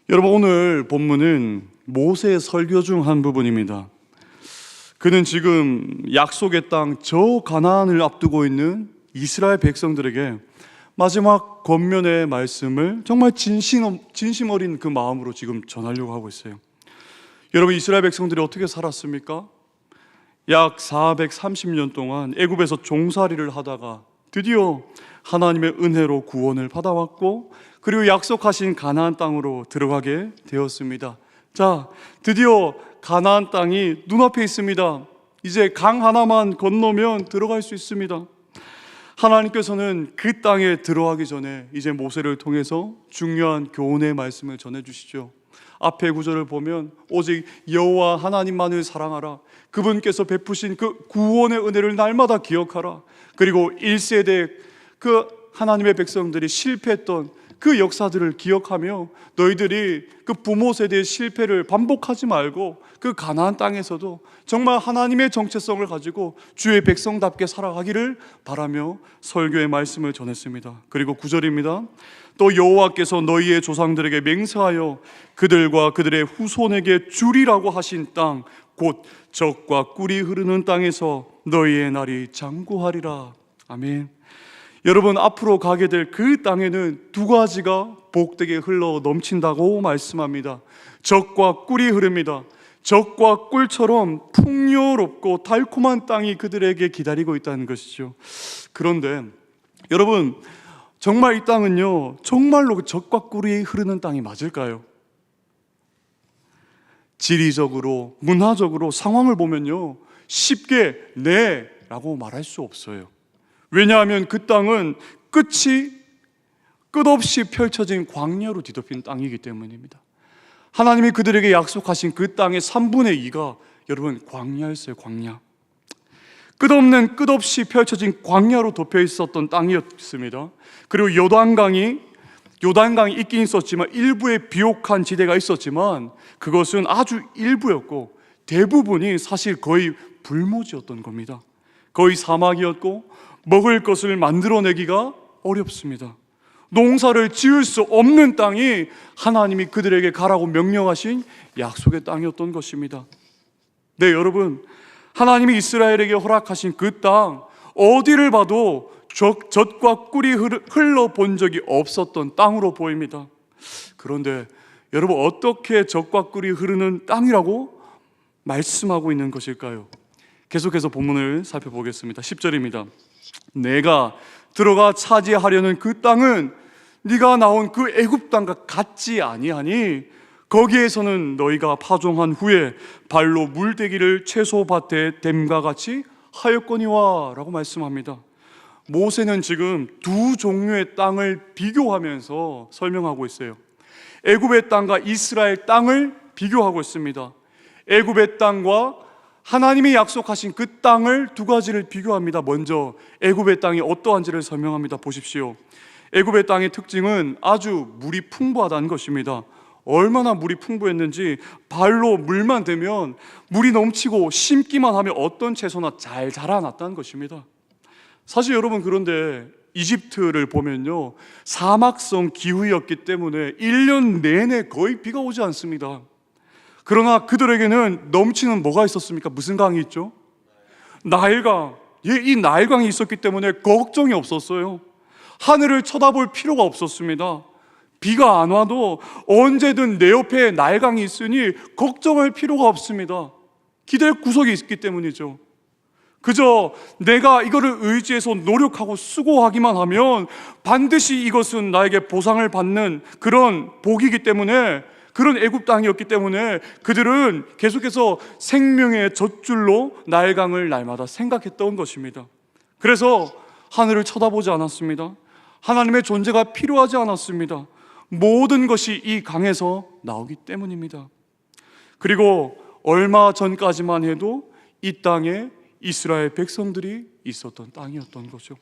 여러분, 오늘 본문은 모세의 설교 중 한 부분입니다. 그는 지금 약속의 땅 저 가나안을 앞두고 있는 이스라엘 백성들에게 마지막 권면의 말씀을 정말 진심 어린 그 마음으로 지금 전하려고 하고 있어요. 여러분, 이스라엘 백성들이 어떻게 살았습니까? 약 430년 동안 애굽에서 종살이를 하다가 드디어 하나님의 은혜로 구원을 받아왔고, 그리고 약속하신 가나안 땅으로 들어가게 되었습니다. 자, 드디어 가나안 땅이 눈앞에 있습니다. 이제 강 하나만 건너면 들어갈 수 있습니다. 하나님께서는 그 땅에 들어가기 전에 이제 모세를 통해서 중요한 교훈의 말씀을 전해주시죠. 앞에 구절을 보면 오직 여호와 하나님만을 사랑하라, 그분께서 베푸신 그 구원의 은혜를 날마다 기억하라, 그리고 1세대 그 하나님의 백성들이 실패했던 그 역사들을 기억하며 너희들이 그 부모 세대의 실패를 반복하지 말고 그 가나안 땅에서도 정말 하나님의 정체성을 가지고 주의 백성답게 살아가기를 바라며 설교의 말씀을 전했습니다. 그리고 9절입니다. 또 여호와께서 너희의 조상들에게 맹세하여 그들과 그들의 후손에게 주리라고 하신 땅, 곧 젖과 꿀이 흐르는 땅에서 너희의 날이 장구하리라. 아멘. 여러분, 앞으로 가게 될 그 땅에는 두 가지가 복되게 흘러 넘친다고 말씀합니다. 젖과 꿀이 흐릅니다. 젖과 꿀처럼 풍요롭고 달콤한 땅이 그들에게 기다리고 있다는 것이죠. 그런데 여러분, 정말 이 땅은요, 정말로 그 젖과 꿀이 흐르는 땅이 맞을까요? 지리적으로, 문화적으로 상황을 보면요, 쉽게 네 라고 말할 수 없어요. 왜냐하면 그 땅은 끝없이 펼쳐진 광야로 뒤덮인 땅이기 때문입니다. 하나님이 그들에게 약속하신 그 땅의 3분의 2가 여러분 광야였어요. 광야. 끝없이 펼쳐진 광야로 덮여 있었던 땅이었습니다. 그리고 요단강이 있긴 있었지만 일부의 비옥한 지대가 있었지만 그것은 아주 일부였고 대부분이 사실 거의 불모지였던 겁니다. 거의 사막이었고 먹을 것을 만들어내기가 어렵습니다. 농사를 지을 수 없는 땅이 하나님이 그들에게 가라고 명령하신 약속의 땅이었던 것입니다. 네, 여러분, 하나님이 이스라엘에게 허락하신 그 땅, 어디를 봐도 젖과 꿀이 흘러본 적이 없었던 땅으로 보입니다. 그런데 여러분, 어떻게 젖과 꿀이 흐르는 땅이라고 말씀하고 있는 것일까요? 계속해서 본문을 살펴보겠습니다. 10절입니다. 내가 들어가 차지하려는 그 땅은 네가 나온 그 애굽 땅과 같지 아니하니 거기에서는 너희가 파종한 후에 발로 물대기를 채소밭에 댐과 같이 하였거니와 라고 말씀합니다. 모세는 지금 두 종류의 땅을 비교하면서 설명하고 있어요. 애굽의 땅과 이스라엘 땅을 비교하고 있습니다. 애굽의 땅과 하나님이 약속하신 그 땅을 두 가지를 비교합니다. 먼저 애굽의 땅이 어떠한지를 설명합니다. 보십시오. 애굽의 땅의 특징은 아주 물이 풍부하다는 것입니다. 얼마나 물이 풍부했는지 발로 물만 대면 물이 넘치고 심기만 하면 어떤 채소나 잘 자라났다는 것입니다. 사실 여러분, 그런데 이집트를 보면요, 사막성 기후였기 때문에 1년 내내 거의 비가 오지 않습니다. 그러나 그들에게는 넘치는 뭐가 있었습니까? 무슨 강이 있죠? 나일강. 이 나일강이 있었기 때문에 걱정이 없었어요. 하늘을 쳐다볼 필요가 없었습니다. 비가 안 와도 언제든 내 옆에 나일강이 있으니 걱정할 필요가 없습니다. 기댈 구석이 있기 때문이죠. 그저 내가 이거를 의지해서 노력하고 수고하기만 하면 반드시 이것은 나에게 보상을 받는 그런 복이기 때문에, 그런 애굽 땅이었기 때문에 그들은 계속해서 생명의 젖줄로 나일강을 날마다 생각했던 것입니다. 그래서 하늘을 쳐다보지 않았습니다. 하나님의 존재가 필요하지 않았습니다. 모든 것이 이 강에서 나오기 때문입니다. 그리고 얼마 전까지만 해도 이 땅에 이스라엘 백성들이 있었던 땅이었던 거죠.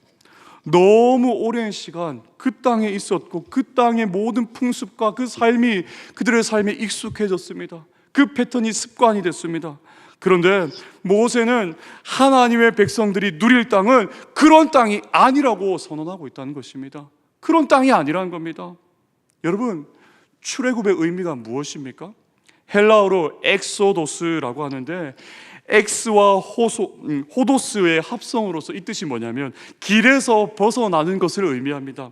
너무 오랜 시간 그 땅에 있었고 그 땅의 모든 풍습과 그 삶이 그들의 삶에 익숙해졌습니다. 그 패턴이 습관이 됐습니다. 그런데 모세는 하나님의 백성들이 누릴 땅은 그런 땅이 아니라고 선언하고 있다는 것입니다. 그런 땅이 아니라는 겁니다. 여러분, 출애굽의 의미가 무엇입니까? 헬라어로 엑소도스라고 하는데 엑스와 호도스의 합성으로서 이 뜻이 뭐냐면 길에서 벗어나는 것을 의미합니다.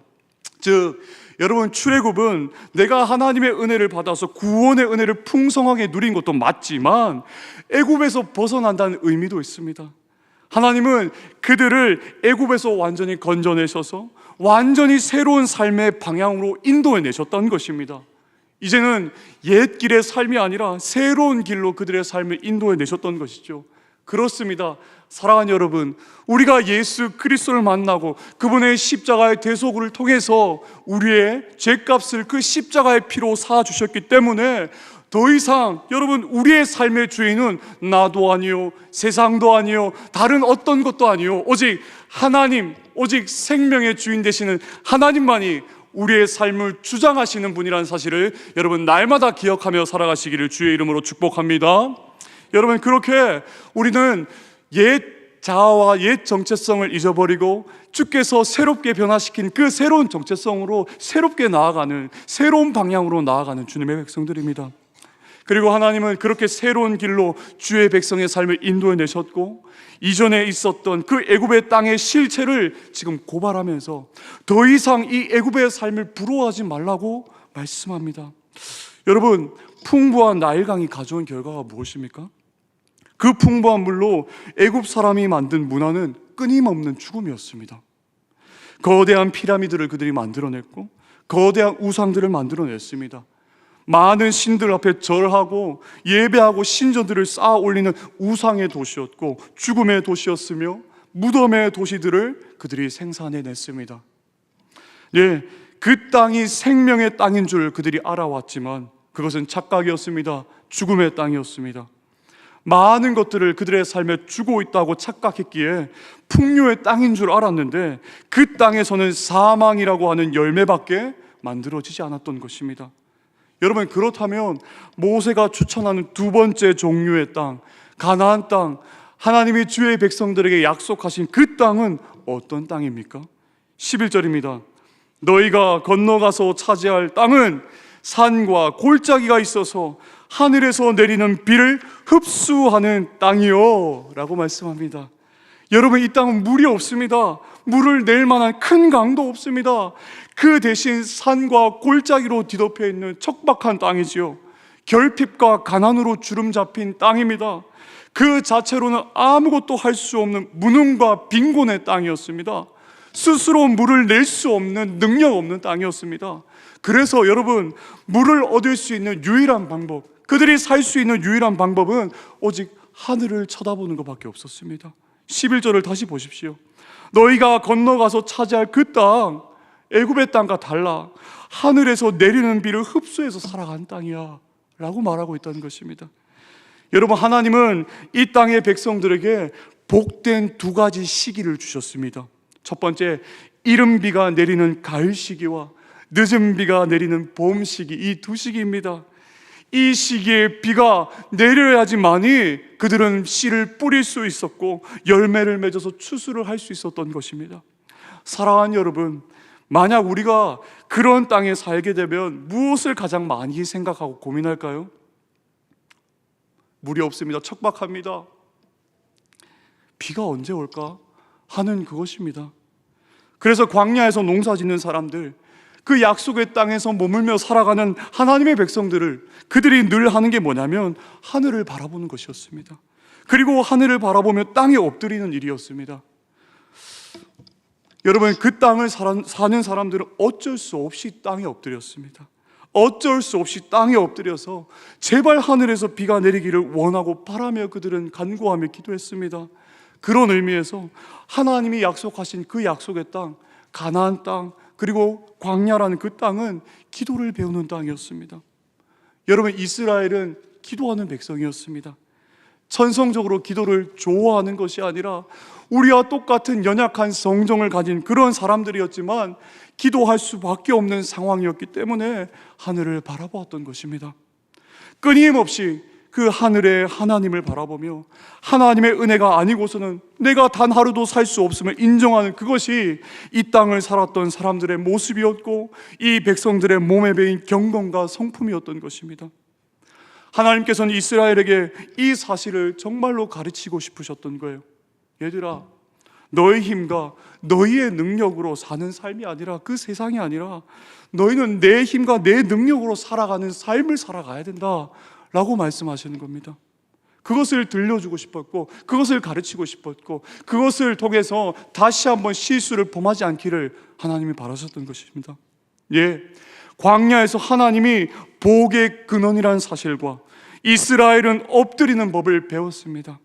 즉 여러분, 출애굽은 내가 하나님의 은혜를 받아서 구원의 은혜를 풍성하게 누린 것도 맞지만 애굽에서 벗어난다는 의미도 있습니다. 하나님은 그들을 애굽에서 완전히 건져내셔서 완전히 새로운 삶의 방향으로 인도해 내셨다는 것입니다. 이제는 옛 길의 삶이 아니라 새로운 길로 그들의 삶을 인도해 내셨던 것이죠. 그렇습니다. 사랑하는 여러분, 우리가 예수 그리스도를 만나고 그분의 십자가의 대속을 통해서 우리의 죄값을 그 십자가의 피로 사주셨기 때문에 더 이상 여러분, 우리의 삶의 주인은 나도 아니요, 세상도 아니요, 다른 어떤 것도 아니요, 오직 하나님, 오직 생명의 주인 되시는 하나님만이 우리의 삶을 주장하시는 분이라는 사실을 여러분, 날마다 기억하며 살아가시기를 주의 이름으로 축복합니다. 여러분, 그렇게 우리는 옛 자아와 옛 정체성을 잊어버리고 주께서 새롭게 변화시킨 그 새로운 정체성으로 새롭게 나아가는, 새로운 방향으로 나아가는 주님의 백성들입니다. 그리고 하나님은 그렇게 새로운 길로 주의 백성의 삶을 인도해 내셨고, 이전에 있었던 그 애굽의 땅의 실체를 지금 고발하면서 더 이상 이 애굽의 삶을 부러워하지 말라고 말씀합니다. 여러분, 풍부한 나일강이 가져온 결과가 무엇입니까? 그 풍부한 물로 애굽 사람이 만든 문화는 끊임없는 죽음이었습니다. 거대한 피라미드를 그들이 만들어냈고 거대한 우상들을 만들어냈습니다. 많은 신들 앞에 절하고 예배하고 신전들을 쌓아 올리는 우상의 도시였고 죽음의 도시였으며 무덤의 도시들을 그들이 생산해냈습니다. 예, 그 땅이 생명의 땅인 줄 그들이 알아왔지만 그것은 착각이었습니다. 죽음의 땅이었습니다. 많은 것들을 그들의 삶에 주고 있다고 착각했기에 풍요의 땅인 줄 알았는데 그 땅에서는 사망이라고 하는 열매밖에 만들어지지 않았던 것입니다. 여러분, 그렇다면 모세가 추천하는 두 번째 종류의 땅, 가나안 땅, 하나님이 주의 백성들에게 약속하신 그 땅은 어떤 땅입니까? 11절입니다. 너희가 건너가서 차지할 땅은 산과 골짜기가 있어서 하늘에서 내리는 비를 흡수하는 땅이요 라고 말씀합니다. 여러분, 이 땅은 물이 없습니다. 물을 낼 만한 큰 강도 없습니다. 그 대신 산과 골짜기로 뒤덮여 있는 척박한 땅이지요. 결핍과 가난으로 주름 잡힌 땅입니다. 그 자체로는 아무것도 할 수 없는 무능과 빈곤의 땅이었습니다. 스스로 물을 낼 수 없는, 능력 없는 땅이었습니다. 그래서 여러분, 물을 얻을 수 있는 유일한 방법, 그들이 살 수 있는 유일한 방법은 오직 하늘을 쳐다보는 것밖에 없었습니다. 11절을 다시 보십시오. 너희가 건너가서 차지할 그 땅, 애굽의 땅과 달라 하늘에서 내리는 비를 흡수해서 살아간 땅이야 라고 말하고 있다는 것입니다. 여러분, 하나님은 이 땅의 백성들에게 복된 두 가지 시기를 주셨습니다. 첫 번째, 이른 비가 내리는 가을 시기와 늦은 비가 내리는 봄 시기, 이 두 시기입니다. 이 시기에 비가 내려야지만이 그들은 씨를 뿌릴 수 있었고 열매를 맺어서 추수를 할 수 있었던 것입니다. 사랑하는 여러분, 만약 우리가 그런 땅에 살게 되면 무엇을 가장 많이 생각하고 고민할까요? 물이 없습니다. 척박합니다. 비가 언제 올까 하는 그것입니다. 그래서 광야에서 농사 짓는 사람들, 그 약속의 땅에서 머물며 살아가는 하나님의 백성들을 그들이 늘 하는 게 뭐냐면 하늘을 바라보는 것이었습니다. 그리고 하늘을 바라보며 땅에 엎드리는 일이었습니다. 여러분, 그 땅을 사는 사람들은 어쩔 수 없이 땅에 엎드렸습니다. 어쩔 수 없이 땅에 엎드려서 제발 하늘에서 비가 내리기를 원하고 바라며 그들은 간구하며 기도했습니다. 그런 의미에서 하나님이 약속하신 그 약속의 땅, 가나안 땅, 그리고 광야라는 그 땅은 기도를 배우는 땅이었습니다. 여러분, 이스라엘은 기도하는 백성이었습니다. 천성적으로 기도를 좋아하는 것이 아니라 우리와 똑같은 연약한 성정을 가진 그런 사람들이었지만 기도할 수밖에 없는 상황이었기 때문에 하늘을 바라보았던 것입니다. 끊임없이 그 하늘의 하나님을 바라보며 하나님의 은혜가 아니고서는 내가 단 하루도 살 수 없음을 인정하는 그것이 이 땅을 살았던 사람들의 모습이었고 이 백성들의 몸에 배인 경건과 성품이었던 것입니다. 하나님께서는 이스라엘에게 이 사실을 정말로 가르치고 싶으셨던 거예요. 얘들아, 너의 힘과 너희의 능력으로 사는 삶이 아니라, 그 세상이 아니라 너희는 내 힘과 내 능력으로 살아가는 삶을 살아가야 된다 라고 말씀하시는 겁니다. 그것을 들려주고 싶었고, 그것을 가르치고 싶었고, 그것을 통해서 다시 한번 실수를 범하지 않기를 하나님이 바라셨던 것입니다. 광야에서 하나님이 복의 근원이라는 사실과 이스라엘은 엎드리는 법을 배웠습니다.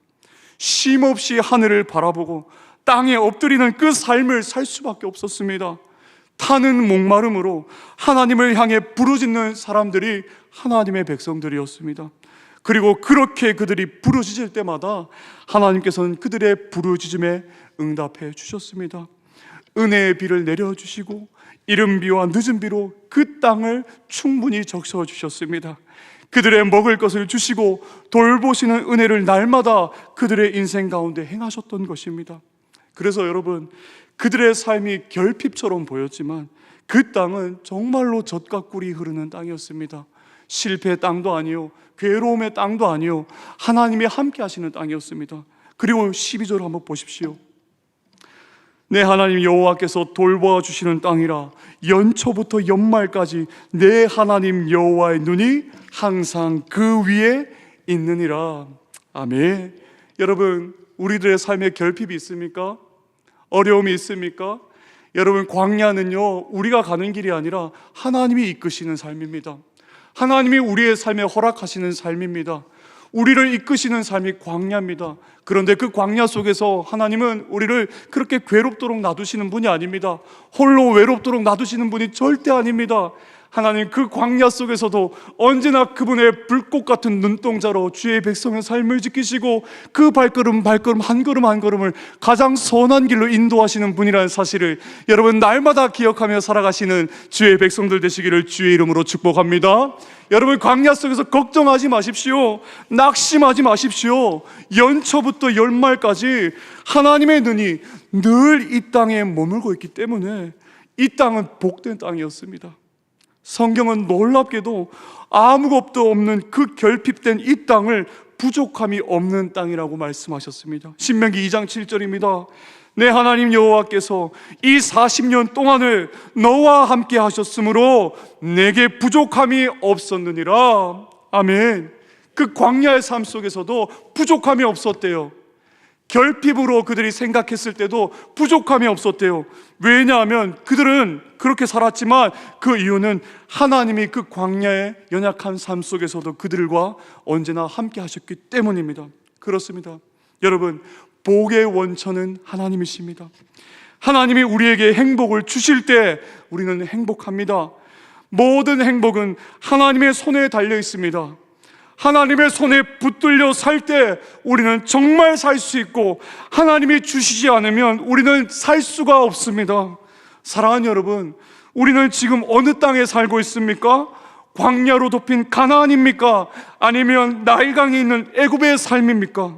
쉼없이 하늘을 바라보고 땅에 엎드리는 그 삶을 살 수밖에 없었습니다. 타는 목마름으로 하나님을 향해 부르짖는 사람들이 하나님의 백성들이었습니다. 그리고 그렇게 그들이 부르짖을 때마다 하나님께서는 그들의 부르짖음에 응답해 주셨습니다. 은혜의 비를 내려주시고 이른 비와 늦은 비로 그 땅을 충분히 적셔 주셨습니다. 그들의 먹을 것을 주시고 돌보시는 은혜를 날마다 그들의 인생 가운데 행하셨던 것입니다. 그래서 여러분, 그들의 삶이 결핍처럼 보였지만 그 땅은 정말로 젖과 꿀이 흐르는 땅이었습니다. 실패의 땅도 아니요, 괴로움의 땅도 아니요, 하나님이 함께 하시는 땅이었습니다. 그리고 12절 한번 보십시오. 내 하나님 여호와께서 돌보아 주시는 땅이라 연초부터 연말까지 내 하나님 여호와의 눈이 항상 그 위에 있느니라. 아멘. 여러분, 우리들의 삶에 결핍이 있습니까? 어려움이 있습니까? 여러분, 광야는요, 우리가 가는 길이 아니라 하나님이 이끄시는 삶입니다. 하나님이 우리의 삶에 허락하시는 삶입니다. 우리를 이끄시는 삶이 광야입니다. 그런데 그 광야 속에서 하나님은 우리를 그렇게 괴롭도록 놔두시는 분이 아닙니다. 홀로 외롭도록 놔두시는 분이 절대 아닙니다. 하나님 그 광야 속에서도 언제나 그분의 불꽃 같은 눈동자로 주의 백성의 삶을 지키시고 그 발걸음 한 걸음 한 걸음을 가장 선한 길로 인도하시는 분이라는 사실을 여러분 날마다 기억하며 살아가시는 주의 백성들 되시기를 주의 이름으로 축복합니다. 여러분, 광야 속에서 걱정하지 마십시오. 낙심하지 마십시오. 연초부터 연말까지 하나님의 눈이 늘 이 땅에 머물고 있기 때문에 이 땅은 복된 땅이었습니다. 성경은 놀랍게도 아무것도 없는 그 결핍된 이 땅을 부족함이 없는 땅이라고 말씀하셨습니다. 신명기 2장 7절입니다. 내 하나님 여호와께서 이 40년 동안을 너와 함께 하셨으므로 내게 부족함이 없었느니라. 아멘. 그 광야의 삶 속에서도 부족함이 없었대요. 결핍으로 그들이 생각했을 때도 부족함이 없었대요. 왜냐하면 그들은 그렇게 살았지만 그 이유는 하나님이 그 광야의 연약한 삶 속에서도 그들과 언제나 함께 하셨기 때문입니다. 그렇습니다. 여러분, 복의 원천은 하나님이십니다. 하나님이 우리에게 행복을 주실 때 우리는 행복합니다. 모든 행복은 하나님의 손에 달려 있습니다. 하나님의 손에 붙들려 살 때 우리는 정말 살 수 있고, 하나님이 주시지 않으면 우리는 살 수가 없습니다. 사랑하는 여러분, 우리는 지금 어느 땅에 살고 있습니까? 광야로 덮인 가나안입니까? 아니면 나일강에 있는 애굽의 삶입니까?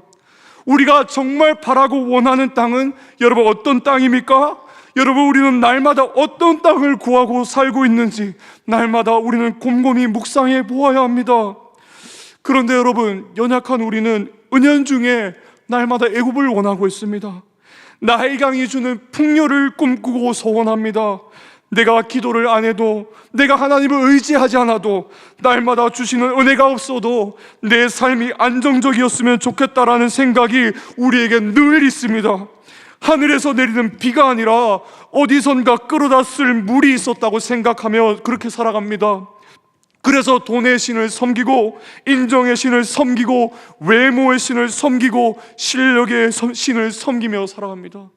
우리가 정말 바라고 원하는 땅은 여러분 어떤 땅입니까? 여러분, 우리는 날마다 어떤 땅을 구하고 살고 있는지 날마다 우리는 곰곰이 묵상해 보아야 합니다. 그런데 여러분, 연약한 우리는 은연중에 날마다 애굽을 원하고 있습니다. 나일강이 주는 풍요를 꿈꾸고 소원합니다. 내가 기도를 안 해도, 내가 하나님을 의지하지 않아도, 날마다 주시는 은혜가 없어도 내 삶이 안정적이었으면 좋겠다라는 생각이 우리에게 늘 있습니다. 하늘에서 내리는 비가 아니라 어디선가 끌어다 쓸 물이 있었다고 생각하며 그렇게 살아갑니다. 그래서 돈의 신을 섬기고, 인정의 신을 섬기고, 외모의 신을 섬기고, 실력의 신을 섬기며 살아갑니다.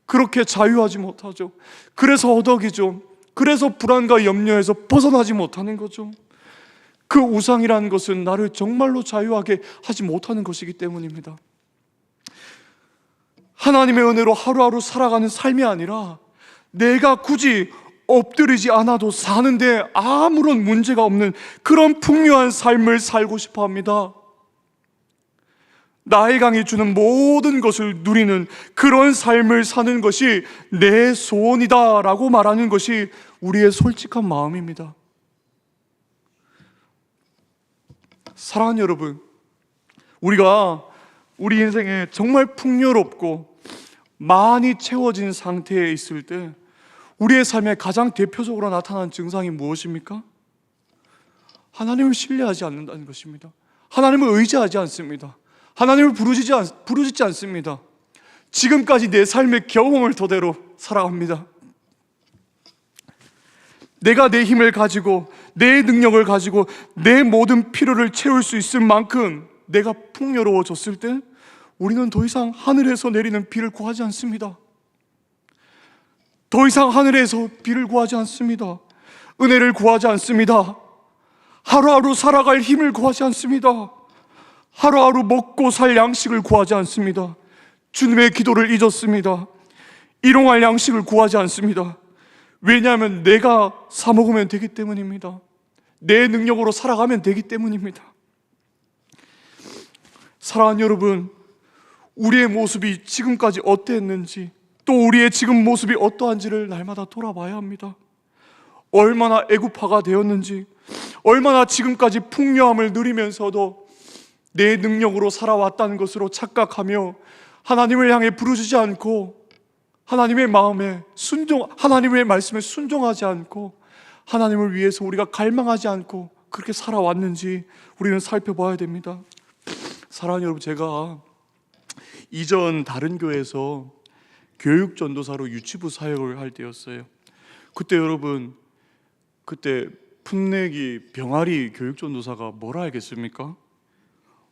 그렇게 자유하지 못하죠. 그래서 허덕이죠. 그래서 불안과 염려에서 벗어나지 못하는 거죠. 그 우상이라는 것은 나를 정말로 자유하게 하지 못하는 것이기 때문입니다. 하나님의 은혜로 하루하루 살아가는 삶이 아니라 내가 굳이 엎드리지 않아도 사는데 아무런 문제가 없는 그런 풍요한 삶을 살고 싶어 합니다. 나일강이 주는 모든 것을 누리는 그런 삶을 사는 것이 내 소원이다라고 말하는 것이 우리의 솔직한 마음입니다. 사랑하는 여러분, 우리가 우리 인생에 정말 풍요롭고 많이 채워진 상태에 있을 때 우리의 삶에 가장 대표적으로 나타나는 증상이 무엇입니까? 하나님을 신뢰하지 않는다는 것입니다. 하나님을 의지하지 않습니다. 하나님을 부르짖지 않습니다. 지금까지 내 삶의 경험을 토대로 살아갑니다. 내가 내 힘을 가지고 내 능력을 가지고 내 모든 필요를 채울 수 있을 만큼 내가 풍요로워졌을 때 우리는 더 이상 하늘에서 내리는 비를 구하지 않습니다. 더 이상 하늘에서 비를 구하지 않습니다. 은혜를 구하지 않습니다. 하루하루 살아갈 힘을 구하지 않습니다. 하루하루 먹고 살 양식을 구하지 않습니다. 주님의 기도를 잊었습니다. 일용할 양식을 구하지 않습니다. 왜냐하면 내가 사 먹으면 되기 때문입니다. 내 능력으로 살아가면 되기 때문입니다. 사랑하는 여러분, 우리의 모습이 지금까지 어땠는지, 또 우리의 지금 모습이 어떠한지를 날마다 돌아봐야 합니다. 얼마나 애구파가 되었는지, 얼마나 지금까지 풍요함을 누리면서도 내 능력으로 살아왔다는 것으로 착각하며 하나님을 향해 부르짖지 않고 하나님의 마음에 하나님의 말씀에 순종하지 않고 하나님을 위해서 우리가 갈망하지 않고 그렇게 살아왔는지 우리는 살펴봐야 됩니다. 사랑하는 여러분, 제가 이전 다른 교회에서 교육전도사로 유치부 사역을 할 때였어요. 그때 여러분, 그때 풋내기 병아리 교육전도사가 뭐라 알겠습니까?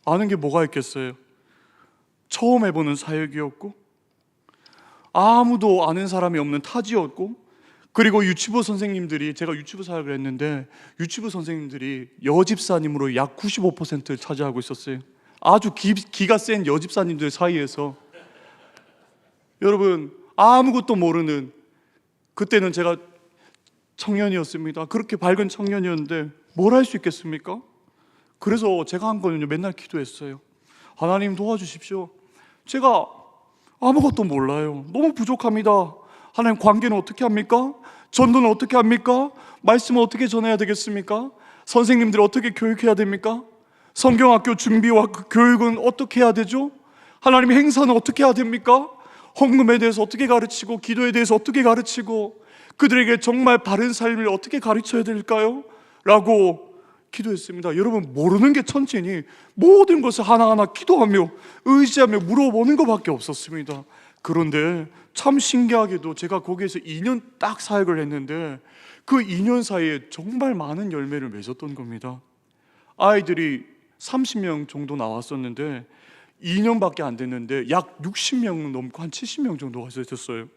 아는 게 뭐가 있겠어요? 처음 해보는 사역이었고 아무도 아는 사람이 없는 타지였고, 그리고 유치부 선생님들이, 제가 유치부 사역을 했는데 유치부 선생님들이 여집사님으로 약 95%를 차지하고 있었어요. 아주 기가 센 여집사님들 사이에서 여러분, 아무것도 모르는, 그때는 제가 청년이었습니다. 그렇게 밝은 청년이었는데 뭘 할 수 있겠습니까? 그래서 제가 한 거는요, 맨날 기도했어요. 하나님 도와주십시오. 제가 아무것도 몰라요. 너무 부족합니다. 하나님, 관계는 어떻게 합니까? 전도는 어떻게 합니까? 말씀은 어떻게 전해야 되겠습니까? 선생님들 어떻게 교육해야 됩니까? 성경학교 준비와 그 교육은 어떻게 해야 되죠? 하나님의 행사는 어떻게 해야 됩니까? 헌금에 대해서 어떻게 가르치고 기도에 대해서 어떻게 가르치고 그들에게 정말 바른 삶을 어떻게 가르쳐야 될까요? 라고 기도했습니다. 여러분, 모르는 게 천지니 모든 것을 하나하나 기도하며 의지하며 물어보는 것밖에 없었습니다. 그런데 참 신기하게도 제가 거기에서 2년 딱 사역을 했는데 그 2년 사이에 정말 많은 열매를 맺었던 겁니다. 아이들이 30명 정도 나왔었는데 2년밖에 안 됐는데 약 60명 넘고 한 70명 정도가 됐었어요.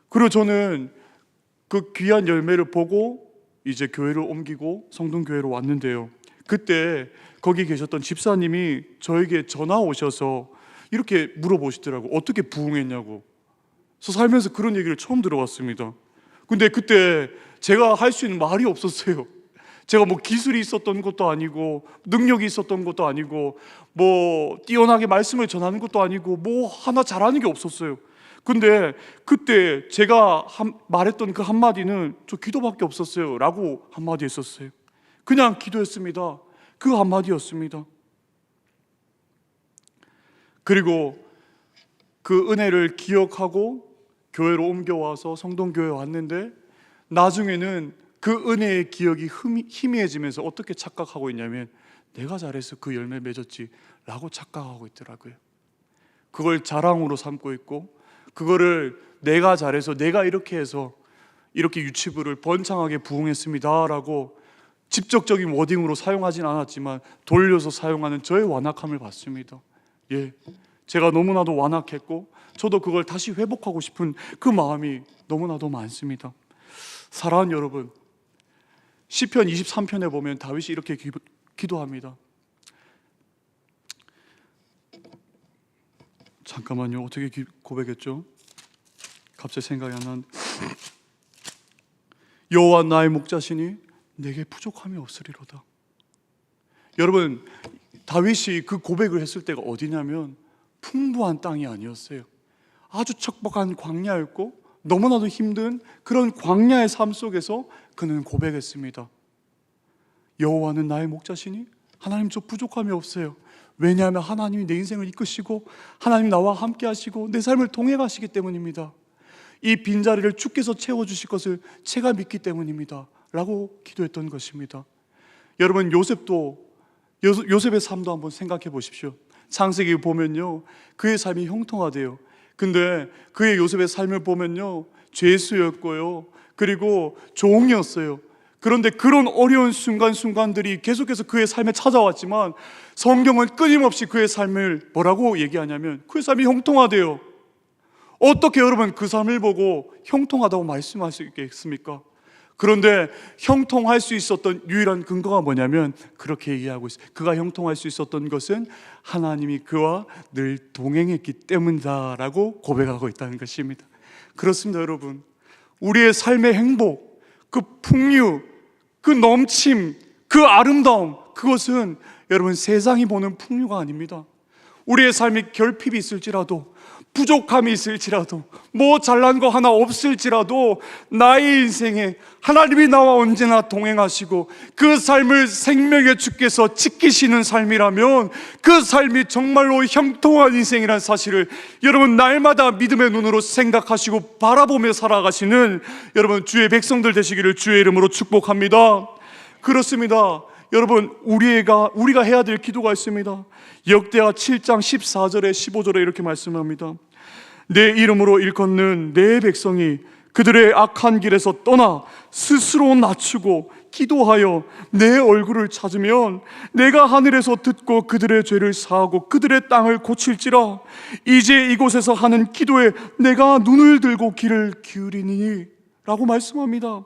그리고 저는 그 귀한 열매를 보고 이제 교회를 옮기고 성동교회로 왔는데요, 그때 거기 계셨던 집사님이 저에게 전화 오셔서 이렇게 물어보시더라고. 어떻게 부흥했냐고. 그래서 살면서 그런 얘기를 처음 들어봤습니다. 근데 그때 제가 할 수 있는 말이 없었어요. 제가 뭐 기술이 있었던 것도 아니고 능력이 있었던 것도 아니고 뭐 뛰어나게 말씀을 전하는 것도 아니고 뭐 하나 잘하는 게 없었어요. 근데 그때 제가 말했던 그 한마디는 저 기도밖에 없었어요 라고 한마디 했었어요. 그냥 기도했습니다. 그 한마디였습니다. 그리고 그 은혜를 기억하고 교회로 옮겨와서 성동교회에 왔는데 나중에는 그 은혜의 기억이 희미해지면서 어떻게 착각하고 있냐면 내가 잘해서 그 열매 맺었지 라고 착각하고 있더라고요. 그걸 자랑으로 삼고 있고 그거를 내가 잘해서 내가 이렇게 해서 이렇게 유치부를 번창하게 부흥했습니다 라고 직접적인 워딩으로 사용하진 않았지만 돌려서 사용하는 저의 완악함을 봤습니다. 제가 너무나도 완악했고 저도 그걸 다시 회복하고 싶은 그 마음이 너무나도 많습니다. 사랑하는 여러분, 시편 23편에 보면 다윗이 이렇게 기도합니다. 잠깐만요, 어떻게 고백했죠? 갑자기 생각이 안 나는데, 여호와 나의 목자시니 내게 부족함이 없으리로다. 여러분, 다윗이 그 고백을 했을 때가 어디냐면 풍부한 땅이 아니었어요. 아주 척박한 광야였고 너무나도 힘든 그런 광야의 삶 속에서 그는 고백했습니다. 여호와는 나의 목자시니 하나님 저 부족함이 없어요. 왜냐하면 하나님이 내 인생을 이끄시고 하나님 나와 함께 하시고 내 삶을 동행하시기 때문입니다. 이 빈자리를 주께서 채워주실 것을 제가 믿기 때문입니다 라고 기도했던 것입니다. 여러분, 요셉의 삶도 한번 생각해 보십시오. 창세기 보면요, 그의 삶이 형통하대요. 근데 그의 요셉의 삶을 보면요, 죄수였고요, 그리고 종이었어요. 그런데 그런 어려운 순간순간들이 계속해서 그의 삶에 찾아왔지만 성경은 끊임없이 그의 삶을 뭐라고 얘기하냐면 그의 삶이 형통하대요. 어떻게 여러분 그 삶을 보고 형통하다고 말씀할 수 있겠습니까? 그런데 형통할 수 있었던 유일한 근거가 뭐냐면 그렇게 얘기하고 있어요. 그가 형통할 수 있었던 것은 하나님이 그와 늘 동행했기 때문이다 라고 고백하고 있다는 것입니다. 그렇습니다. 여러분, 우리의 삶의 행복, 그 풍류, 그 넘침, 그 아름다움, 그것은 여러분 세상이 보는 풍류가 아닙니다. 우리의 삶이 결핍이 있을지라도, 부족함이 있을지라도, 뭐 잘난 거 하나 없을지라도 나의 인생에 하나님이 나와 언제나 동행하시고 그 삶을 생명의 주께서 지키시는 삶이라면 그 삶이 정말로 형통한 인생이라는 사실을 여러분 날마다 믿음의 눈으로 생각하시고 바라보며 살아가시는 여러분 주의 백성들 되시기를 주의 이름으로 축복합니다. 그렇습니다. 여러분, 우리가 해야 될 기도가 있습니다. 역대하 7장 14절에 15절에 이렇게 말씀합니다. 내 이름으로 일컫는 내 백성이 그들의 악한 길에서 떠나 스스로 낮추고 기도하여 내 얼굴을 찾으면 내가 하늘에서 듣고 그들의 죄를 사하고 그들의 땅을 고칠지라. 이제 이곳에서 하는 기도에 내가 눈을 들고 귀를 기울이니 라고 말씀합니다.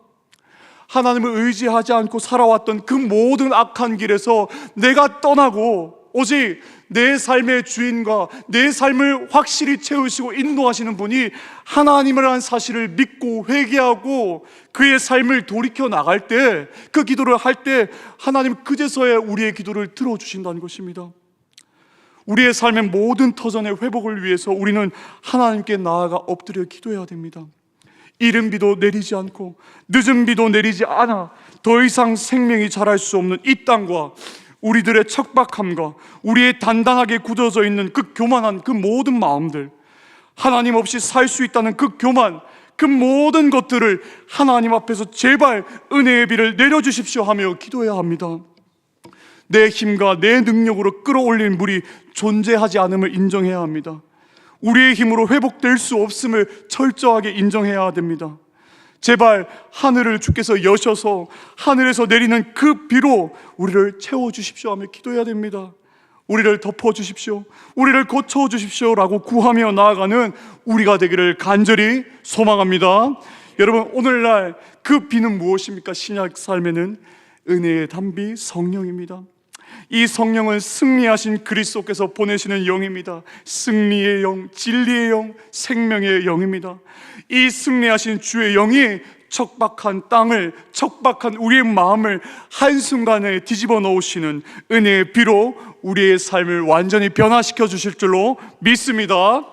하나님을 의지하지 않고 살아왔던 그 모든 악한 길에서 내가 떠나고 오직 내 삶의 주인과 내 삶을 확실히 채우시고 인도하시는 분이 하나님이라는 사실을 믿고 회개하고 그의 삶을 돌이켜 나갈 때, 그 기도를 할 때 하나님 그제서야 우리의 기도를 들어주신다는 것입니다. 우리의 삶의 모든 터전의 회복을 위해서 우리는 하나님께 나아가 엎드려 기도해야 됩니다. 이른 비도 내리지 않고 늦은 비도 내리지 않아 더 이상 생명이 자랄 수 없는 이 땅과 우리들의 척박함과 우리의 단단하게 굳어져 있는 그 교만한 그 모든 마음들, 하나님 없이 살 수 있다는 그 교만, 그 모든 것들을 하나님 앞에서 제발 은혜의 비를 내려주십시오 하며 기도해야 합니다. 내 힘과 내 능력으로 끌어올린 물이 존재하지 않음을 인정해야 합니다. 우리의 힘으로 회복될 수 없음을 철저하게 인정해야 됩니다. 제발 하늘을 주께서 여셔서 하늘에서 내리는 그 비로 우리를 채워주십시오 하며 기도해야 됩니다. 우리를 덮어주십시오, 우리를 고쳐주십시오 라고 구하며 나아가는 우리가 되기를 간절히 소망합니다. 여러분, 오늘날 그 비는 무엇입니까? 신약 삶에는 은혜의 단비 성령입니다. 이 성령은 승리하신 그리스도께서 보내시는 영입니다. 승리의 영, 진리의 영, 생명의 영입니다. 이 승리하신 주의 영이 척박한 땅을, 척박한 우리의 마음을 한순간에 뒤집어 놓으시는 은혜의 비로 우리의 삶을 완전히 변화시켜 주실 줄로 믿습니다.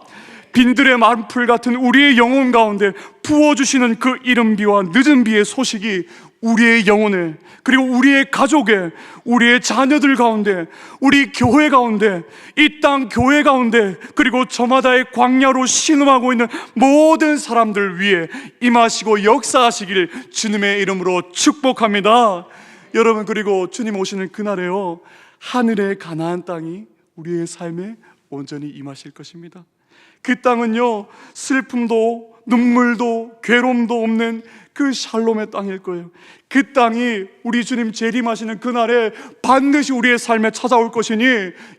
빈들의 만풀 같은 우리의 영혼 가운데 부어주시는 그 이른 비와 늦은 비의 소식이 우리의 영혼에, 그리고 우리의 가족에, 우리의 자녀들 가운데, 우리 교회 가운데, 이 땅 교회 가운데, 그리고 저마다의 광야로 신음하고 있는 모든 사람들 위해 임하시고 역사하시길 주님의 이름으로 축복합니다. 여러분, 그리고 주님 오시는 그날에요, 하늘의 가나안 땅이 우리의 삶에 온전히 임하실 것입니다. 그 땅은요, 슬픔도 눈물도 괴로움도 없는 그 샬롬의 땅일 거예요. 그 땅이 우리 주님 재림하시는 그날에 반드시 우리의 삶에 찾아올 것이니,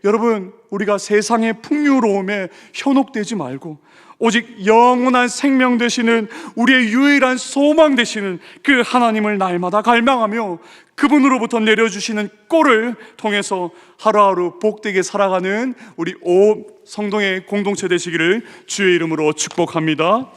여러분, 우리가 세상의 풍요로움에 현혹되지 말고 오직 영원한 생명 되시는 우리의 유일한 소망 되시는 그 하나님을 날마다 갈망하며 그분으로부터 내려주시는 꼴을 통해서 하루하루 복되게 살아가는 우리 온 성동의 공동체 되시기를 주의 이름으로 축복합니다.